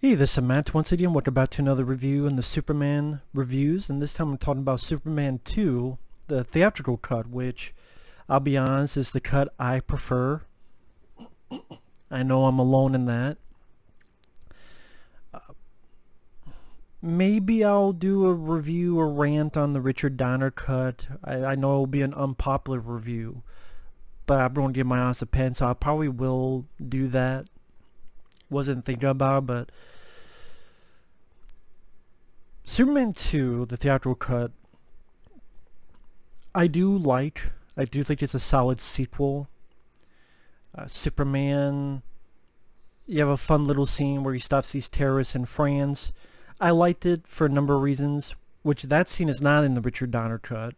Hey, this is Matt once again. Welcome back to another review in the Superman reviews, and this time I'm talking about Superman 2, the theatrical cut, which, I'll be honest, is the cut I prefer. I know I'm alone in that. Maybe I'll do a review or rant on the Richard Donner cut. I know it'll be an unpopular review, but I'm going to give my honest opinion, so I probably will do that. Wasn't thinking about it, but Superman 2, the theatrical cut, I do like. I do think it's a solid sequel. Superman, you have a fun little scene where he stops these terrorists in France. I liked it for a number of reasons, which that scene is not in the Richard Donner cut.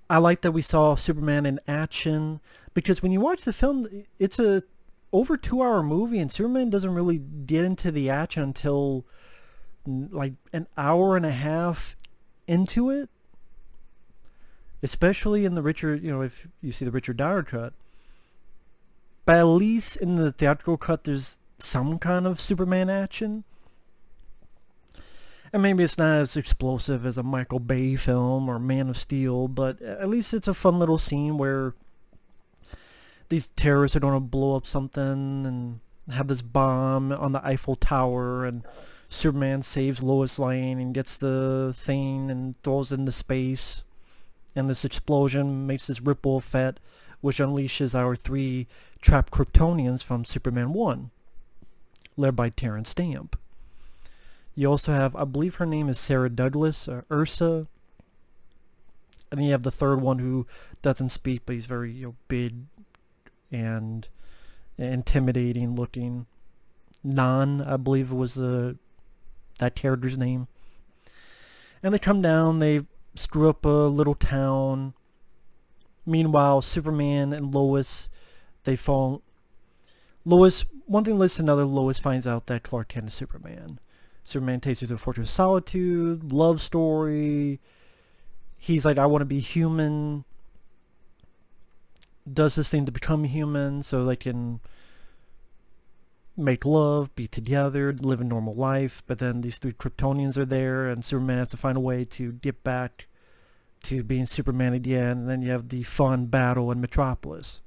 I like that we saw Superman in action, because when you watch the film, it's a over 2 hour movie, and Superman doesn't really get into the action until like an hour and a half into it, especially in the Richard, if you see the Richard Donner cut. But at least in the theatrical cut, there's some kind of Superman action. And maybe it's not as explosive as a Michael Bay film or Man of Steel, but at least it's a fun little scene where these terrorists are going to blow up something and have this bomb on the Eiffel Tower, and Superman saves Lois Lane and gets the thing and throws it into space, and this explosion makes this ripple effect which unleashes our 3 trapped Kryptonians from Superman 1, led by Terence Stamp. You also have, I believe her name is Sarah Douglas, Ursa, and then you have the third one who doesn't speak, but he's very big and intimidating looking. Nan, I believe it was that character's name. And they come down, they screw up a little town. Meanwhile, Superman and Lois, they fall. Lois, one thing leads to another. Lois finds out that Clark Kent is Superman. Superman takes her to the Fortress of Solitude, love story. He's like, I want to be human. Does this thing to become human so they can make love, be together, live a normal life. But then these 3 Kryptonians are there, and Superman has to find a way to get back to being Superman again. And then you have the fun battle in Metropolis.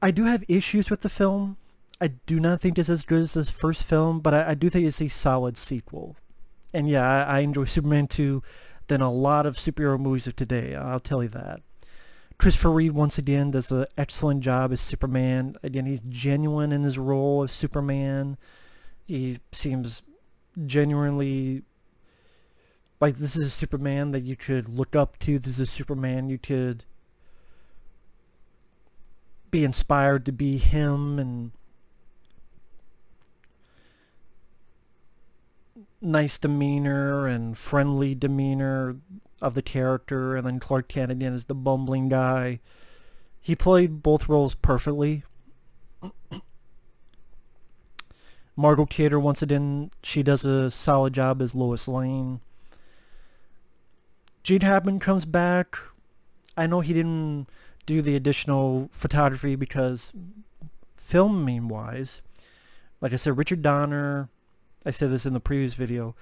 I do have issues with the film. I do not think it's as good as this first film, but I do think it's a solid sequel. And yeah, I enjoy Superman 2 than a lot of superhero movies of today, I'll tell you that. Christopher Reeve once again does an excellent job as Superman. Again, he's genuine in his role as Superman. He seems genuinely like this is a Superman that you could look up to. This is a Superman you could be inspired to be him, and nice demeanor and friendly demeanor of the character. And then Clark Kent again is the bumbling guy. He played both roles perfectly. Margot Kidder, once again, she does a solid job as Lois Lane. Gene Hackman comes back. I know he didn't do the additional photography because filming wise, like I said, Richard Donner, I said this in the previous video,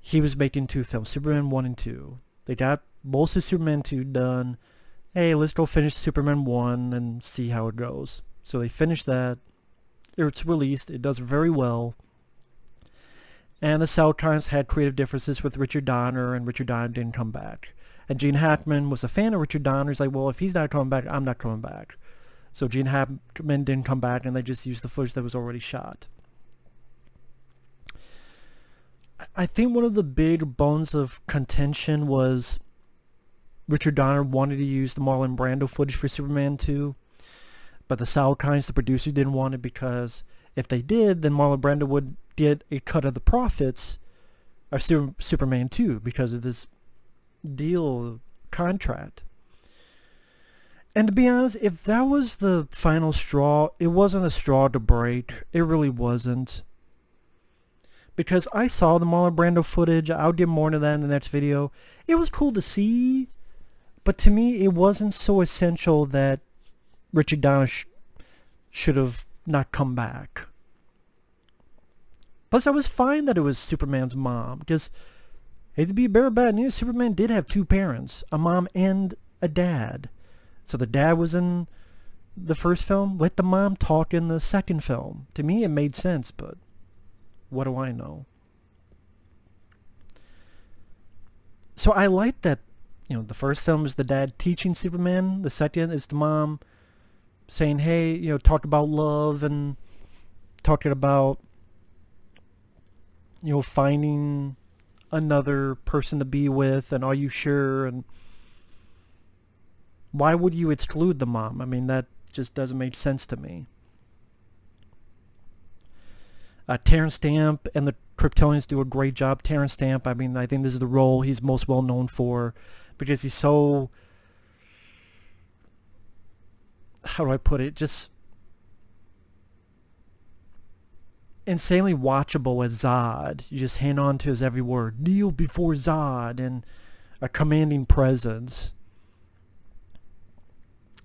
he was making 2 films, Superman 1 and 2. They got most of Superman 2 done. Hey, let's go finish Superman 1 and see how it goes. So they finished that. It's released. It does very well. And the South Times had creative differences with Richard Donner, and Richard Donner didn't come back. And Gene Hackman was a fan of Richard Donner. He's like, well, if he's not coming back, I'm not coming back. So Gene Hackman didn't come back, and they just used the footage that was already shot. I think one of the big bones of contention was Richard Donner wanted to use the Marlon Brando footage for Superman 2, but the South Times, the producer, didn't want it because if they did, then Marlon Brando would get a cut of the profits of Superman 2 because of this deal contract. And to be honest, if that was the final straw, it wasn't a straw to break. It really wasn't. Because I saw the Marlon Brando footage. I'll get more into that in the next video. It was cool to see, but to me it wasn't so essential that Richard Donner should have not come back. Plus, I was fine that it was Superman's mom, because, hate to be a bearer of bad news, Superman did have two parents, a mom and a dad. So the dad was in the first film, let the mom talk in the second film. To me, it made sense, but what do I know? So I like that, the first film is the dad teaching Superman, the second is the mom saying, hey, talk about love and talking about finding another person to be with, and are you sure? And why would you exclude the mom? I mean, that just doesn't make sense to me. Terence Stamp and the Kryptonians do a great job. Terence Stamp, I mean, I think this is the role he's most well known for, because he's so, how do I put it, just insanely watchable as Zod. You just hang on to his every word. Kneel before Zod, and a commanding presence.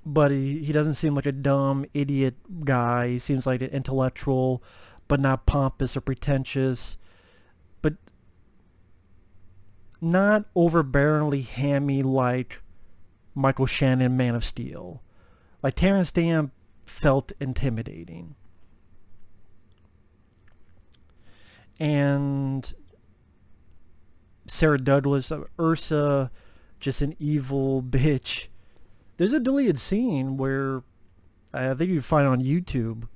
But he doesn't seem like a dumb idiot guy. He seems like an intellectual, but not pompous or pretentious, but not overbearingly hammy like Michael Shannon, Man of Steel. Like, Terence Stamp felt intimidating. And Sarah Douglas, Ursa, just an evil bitch. There's a deleted scene where I think you can find on YouTube.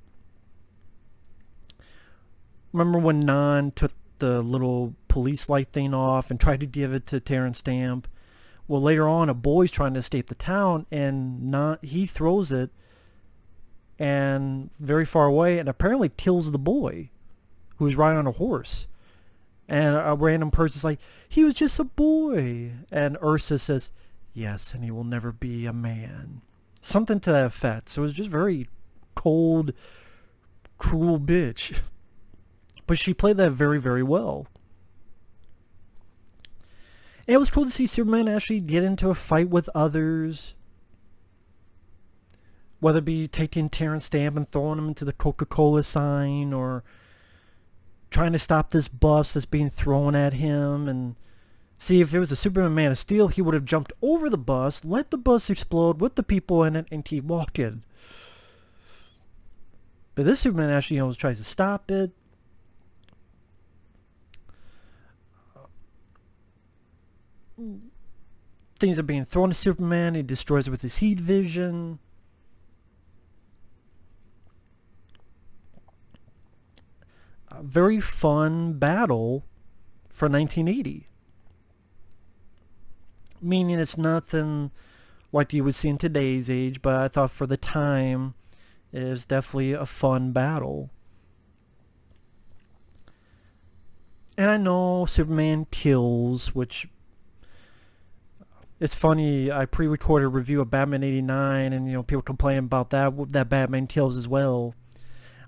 Remember when Nan took the little police light thing off and tried to give it to Terence Stamp? Well, later on, a boy's trying to escape the town, and he throws it and very far away, and apparently kills the boy who was riding on a horse. And a random person's like, he was just a boy. And Ursa says, yes, and he will never be a man. Something to that effect. So it was just very cold, cruel bitch. But she played that very, very well. And it was cool to see Superman actually get into a fight with others. Whether it be taking Terence Stamp and throwing him into the Coca-Cola sign, or trying to stop this bus that's being thrown at him. And see, if it was a Superman Man of Steel, he would have jumped over the bus, let the bus explode with the people in it, and keep walking. But this Superman actually, tries to stop it. Things are being thrown at Superman. He destroys it with his heat vision. A very fun battle for 1980. Meaning it's nothing like you would see in today's age, but I thought for the time it was definitely a fun battle. And I know Superman kills, which, it's funny, I pre-recorded a review of Batman 89, and people complain about that Batman kills as well.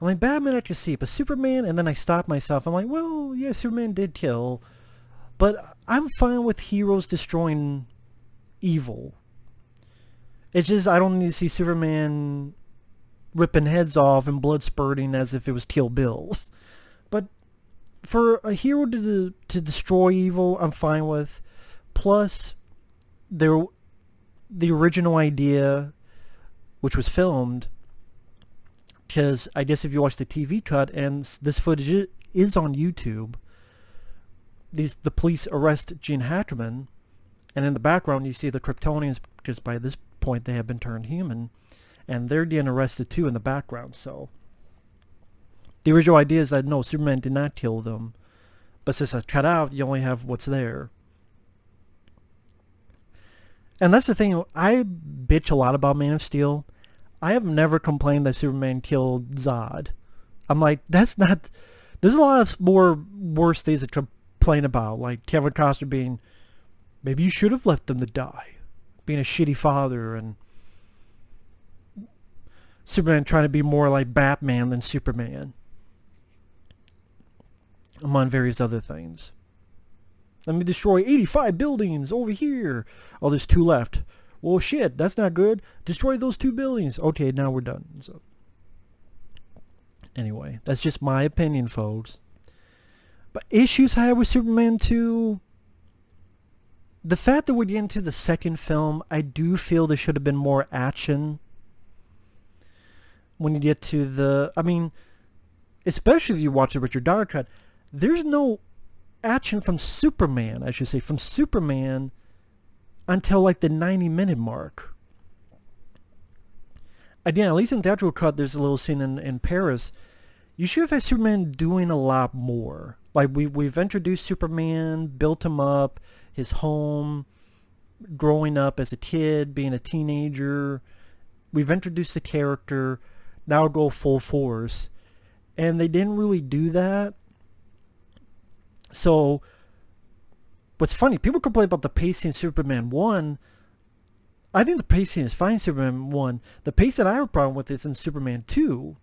I'm like, Batman I can see, but Superman, and then I stopped myself. I'm like, well, yeah, Superman did kill, but I'm fine with heroes destroying evil. It's just, I don't need to see Superman ripping heads off and blood spurting as if it was Kill Bill. But for a hero to destroy evil, I'm fine with. Plus, the original idea, which was filmed, because I guess if you watch the TV cut, and this footage is on YouTube, the police arrest Gene Hackman, and in the background you see the Kryptonians, because by this point they have been turned human, and they're getting arrested too in the background. So the original idea is that no, Superman did not kill them, but since it's cut out, you only have what's there. And that's the thing, I bitch a lot about Man of Steel. I have never complained that Superman killed Zod. I'm like, that's not... There's a lot of more worse things to complain about, like Kevin Costner being, maybe you should have left them to die, being a shitty father, and Superman trying to be more like Batman than Superman, among various other things. Let me destroy 85 buildings over here. Oh, there's 2 left. Well, shit, that's not good. Destroy those 2 buildings. Okay, now we're done. So, anyway, that's just my opinion, folks. But issues I had with Superman 2, the fact that we get into the second film, I do feel there should have been more action. When you get to the, I mean, especially if you watch the Richard Donner cut, there's no action from Superman, I should say, from Superman until like the 90-minute mark. Again, at least in Theatrical cut, there's a little scene in Paris. You should have had Superman doing a lot more. Like, we've introduced Superman, built him up, his home, growing up as a kid, being a teenager. We've introduced the character, now go full force. And they didn't really do that. So, what's funny, people complain about the pacing in Superman 1. I think the pacing is fine in Superman 1. The pace that I have a problem with is in Superman 2.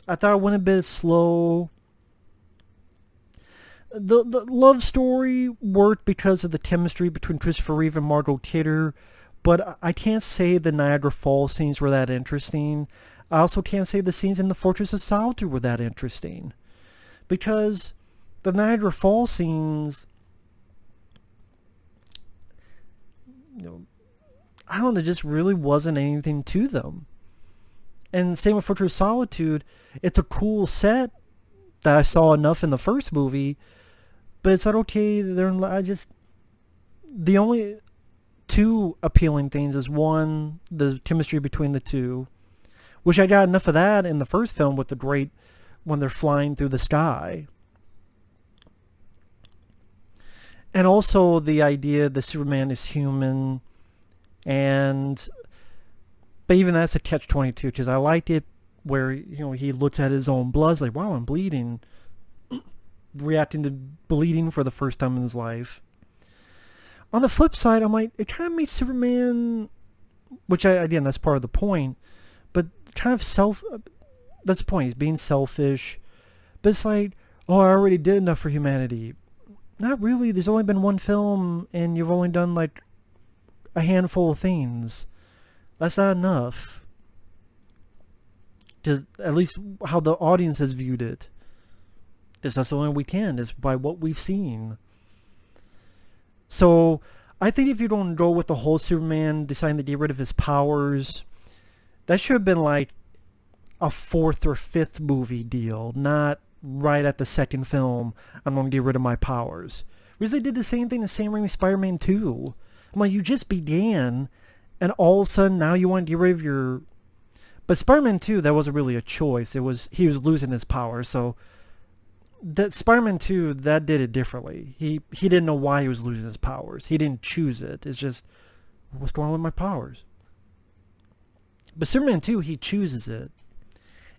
I thought it went a bit slow. The love story worked because of the chemistry between Christopher Reeve and Margot Kidder, but I can't say the Niagara Falls scenes were that interesting. I also can't say the scenes in the Fortress of Solitude were that interesting. Because the Niagara Falls scenes, you know, I don't know, there just really wasn't anything to them. And same with Fortress of Solitude. It's a cool set that I saw enough in the first movie, but it's like, okay, the only 2 appealing things is, one, the chemistry between the 2, which I got enough of that in the first film with the great, when they're flying through the sky. And also the idea that Superman is human, but even that's a catch-22, because I liked it where, you know, he looks at his own blood, like, wow, I'm bleeding, reacting to bleeding for the first time in his life. On the flip side, I'm like, it kind of makes Superman, which again, that's part of the point, but kind of that's the point, he's being selfish, but it's like, oh, I already did enough for humanity. Not really, there's only been one film, and you've only done, like, a handful of things. That's not enough. Just at least how the audience has viewed it. That's the only way we can, is by what we've seen. So, I think if you don't go with the whole Superman deciding to get rid of his powers, that should have been like a 4th or 5th movie deal, not right at the second film, I'm going to get rid of my powers. Because they did the same thing in Sam Raimi's Spider-Man 2. I'm like, you just began, and all of a sudden now you want to get rid of your... But Spider-Man 2, that wasn't really a choice. He was losing his power, so... That Spider-Man 2, that did it differently. He didn't know why he was losing his powers. He didn't choose it. It's just, what's going on with my powers? But Superman 2, he chooses it.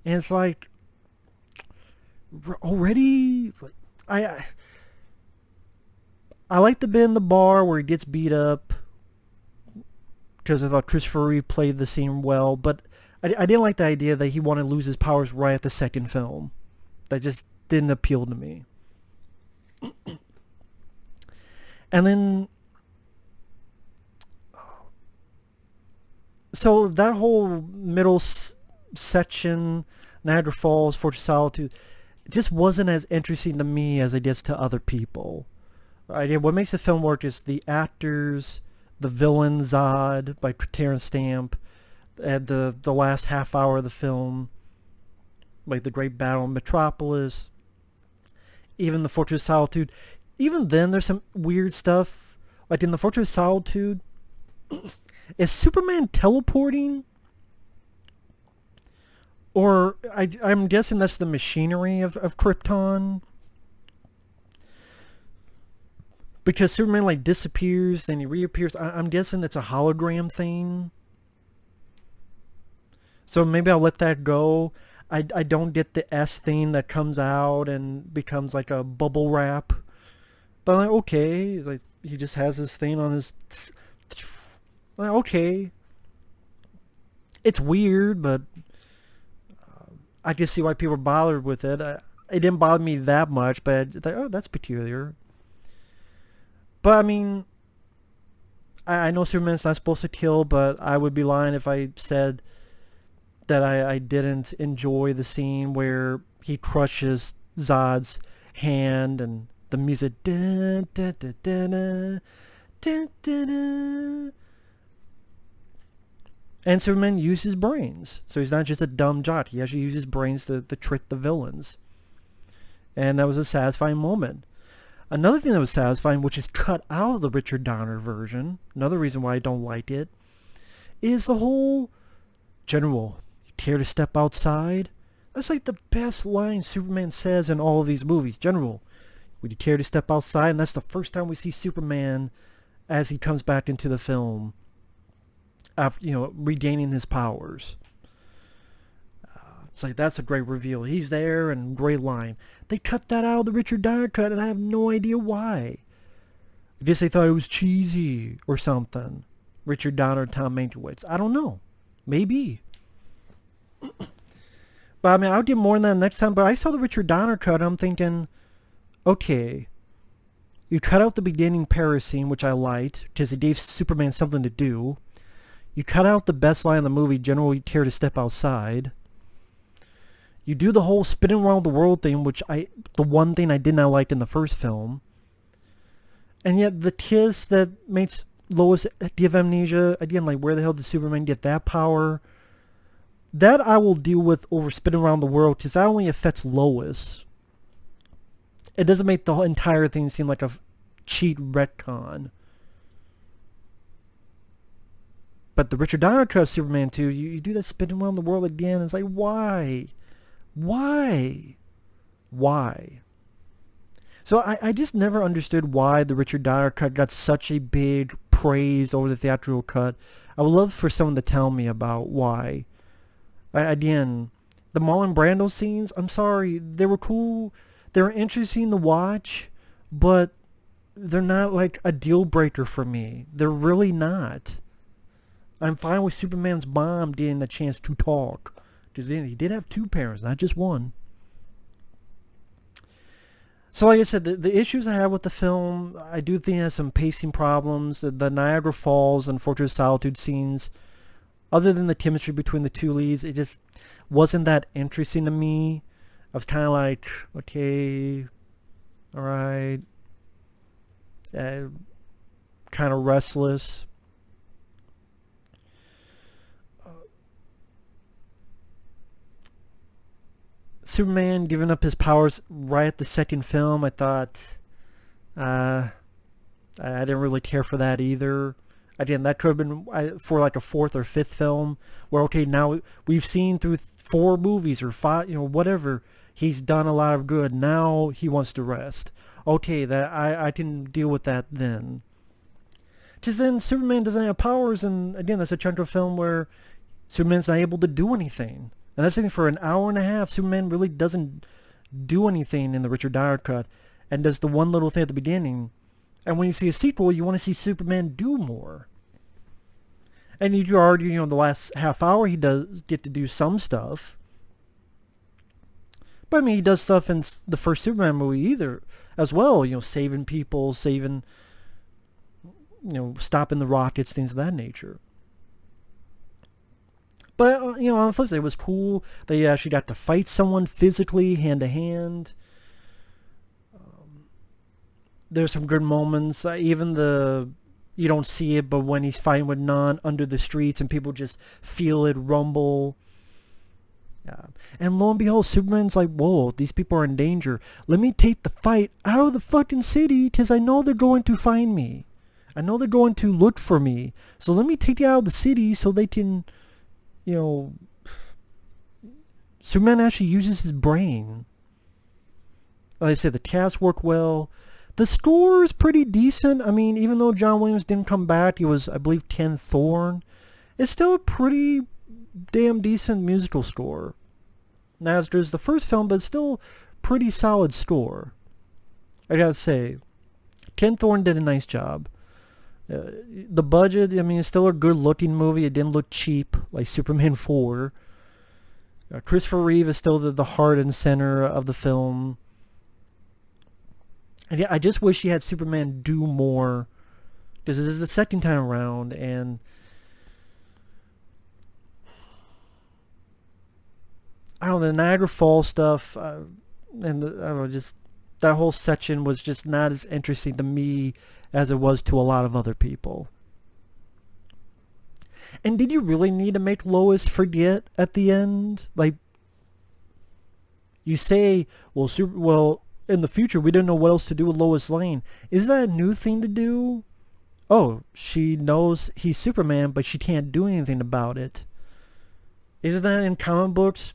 And it's like, already? Like, I like the bit in the bar where he gets beat up, because I thought Christopher Reeve played the scene well, but I didn't like the idea that he wanted to lose his powers right at the second film. That just didn't appeal to me. And then, so that whole middle section, Niagara Falls, Fortress of Solitude, just wasn't as interesting to me as it is to other people. Right? What makes the film work is the actors, the villain Zod by Terence Stamp, and the last half hour of the film, like the great battle in Metropolis, even the Fortress of Solitude. Even then, there's some weird stuff. Like in the Fortress of Solitude, is Superman teleporting? Or, I'm guessing that's the machinery of Krypton. Because Superman, like, disappears, then he reappears. I'm guessing it's a hologram thing. So maybe I'll let that go. I don't get the S thing that comes out and becomes like a bubble wrap. But I'm like, okay. It's like, he just has this thing on his... Like, okay. It's weird, but... I can see why people are bothered with it. It didn't bother me that much, but I thought, oh, that's peculiar. But I mean, I know Superman's not supposed to kill, but I would be lying if I said that I didn't enjoy the scene where he crushes Zod's hand and the music. Dun, dun, dun, dun, dun, dun, dun, dun. And Superman uses brains. So he's not just a dumb jot. He actually uses brains to trick the villains. And that was a satisfying moment. Another thing that was satisfying, which is cut out of the Richard Donner version, another reason why I don't like it, is the whole, General, you care to step outside? That's like the best line Superman says in all of these movies. General, would you care to step outside? And that's the first time we see Superman as he comes back into the film, after, regaining his powers. It's like, that's a great reveal. He's there, and great line. They cut that out of the Richard Donner cut, and I have no idea why. I guess they thought it was cheesy or something. Richard Donner, Tom Mankiewicz. I don't know. Maybe. But I mean, I'll get more than that next time. But I saw the Richard Donner cut, and I'm thinking, okay, you cut out the beginning Paris scene, which I liked, because it gave Superman something to do. You cut out the best line in the movie, General, you care to step outside. You do the whole spinning around the world thing, the one thing I did not like in the first film. And yet the kiss that makes Lois give amnesia, again, like, where the hell did Superman get that power? That I will deal with over spinning around the world, because that only affects Lois. It doesn't make the whole entire thing seem like a cheat retcon. But the Richard Donner cut of Superman 2, you do that spinning around the world again. It's like, why? Why? So I just never understood why the Richard Donner cut got such a big praise over the theatrical cut. I would love for someone to tell me about why. Again, the Marlon Brando scenes, I'm sorry, they were cool. They were interesting to watch, but they're not like a deal breaker for me. They're really not. I'm fine with Superman's mom getting a chance to talk, because he did have two parents, not just one. So like I said, the issues I have with the film, I do think it has some pacing problems. The Niagara Falls and Fortress of Solitude scenes, other than the chemistry between the two leads, it just wasn't that interesting to me. I was kind of like, okay, alright, kind of restless. Superman giving up his powers right at the second film, I thought, I didn't really care for that either. Again, that could have been for like a fourth or fifth film, where, okay, now we've seen through 4 movies or 5, whatever, he's done a lot of good. Now he wants to rest. Okay, that I can deal with that then. Just then, Superman doesn't have powers, and again, that's a chunk of film where Superman's not able to do anything. And that's the thing, for an hour and a half, Superman really doesn't do anything in the Richard Donner cut, and does the one little thing at the beginning. And when you see a sequel, you want to see Superman do more. And you argue, the last half hour he does get to do some stuff. But I mean, he does stuff in the first Superman movie as well, saving people, stopping the rockets, things of that nature. But, on the flip side, it was cool. They actually got to fight someone physically, hand to hand. There's some good moments. Even you don't see it, but when he's fighting with Non under the streets and people just feel it rumble. And lo and behold, Superman's like, whoa, these people are in danger. Let me take the fight out of the fucking city, because I know they're going to find me. I know they're going to look for me. So let me take you out of the city so they can... Superman actually uses his brain. Like I said, the cast work well. The score is pretty decent. I mean, even though John Williams didn't come back, he was, I believe, Ken Thorne. It's still a pretty damn decent musical score. Not as good as the first film, but still pretty solid score. I gotta say, Ken Thorne did a nice job. The budget, I mean, it's still a good looking movie. It didn't look cheap like Superman 4. Christopher Reeve is still the heart and center of the film. And yeah, I just wish he had Superman do more Because this is the second time around, and I don't know, the Niagara Falls stuff, and I don't know, just that whole section was just not as interesting to me as it was to a lot of other people. And did you really need to make Lois forget at the end? Like, you say, well, in the future we didn't know what else to do with Lois Lane. Is that a new thing to do? Oh, she knows he's Superman, but she can't do anything about it. Isn't that in comic books?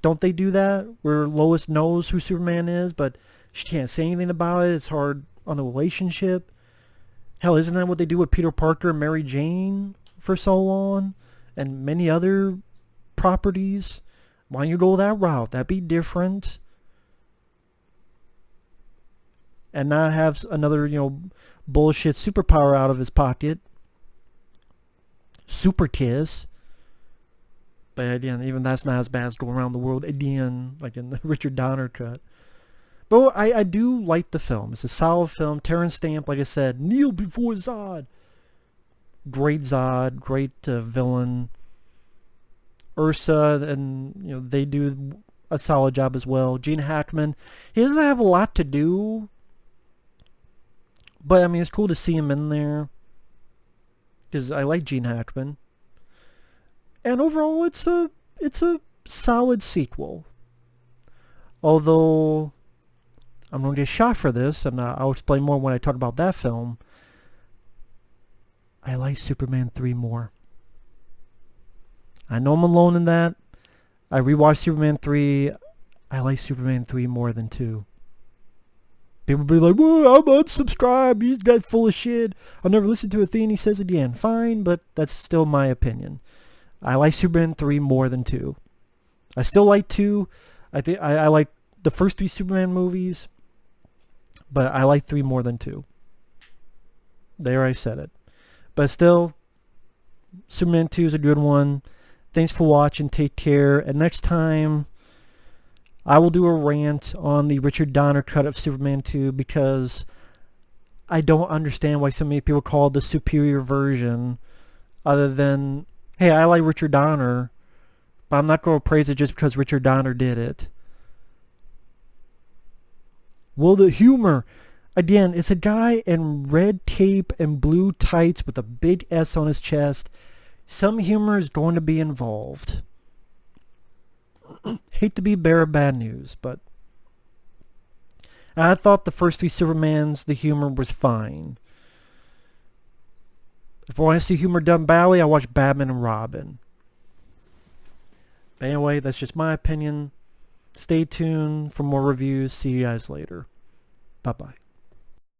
Don't they do that? Where Lois knows who Superman is, but she can't say anything about it. It's hard on the relationship. Hell, isn't that what they do with Peter Parker and Mary Jane for so long? And many other properties? Why don't you go that route? That'd be different. And not have another, bullshit superpower out of his pocket. Super kiss. But again, even that's not as bad as going around the world again, like in the Richard Donner cut. But I do like the film. It's a solid film. Terence Stamp, like I said, kneel before Zod. Great Zod, great villain. Ursa, and they do a solid job as well. Gene Hackman, he doesn't have a lot to do, but I mean it's cool to see him in there because I like Gene Hackman. And overall, it's a solid sequel. Although I'm gonna get shot for this, and I'll explain more when I talk about that film. I like Superman 3 more. I know I'm alone in that. I rewatched Superman 3. I like Superman 3 more than 2. People be like, "Whoa, I'm unsubscribed. He's got full of shit. I'll never listen to a thing he says again." Fine, but that's still my opinion. I like Superman 3 more than 2. I still like 2. I think I like the first 3 Superman movies, but I like 3 more than 2. There, I said it. But still, Superman 2 is a good one. Thanks for watching. Take care. And next time, I will do a rant on the Richard Donner cut of Superman 2 because I don't understand why so many people call it the superior version other than, hey, I like Richard Donner, but I'm not going to praise it just because Richard Donner did it. Well, the humor, again, it's a guy in red tape and blue tights with a big S on his chest. Some humor is going to be involved. Hate to be bearer of bad news, but I thought the first 3 Supermans, the humor was fine. If I want to see humor done badly, I watch Batman and Robin. But anyway, that's just my opinion. Stay tuned for more reviews. See you guys later. Bye-bye.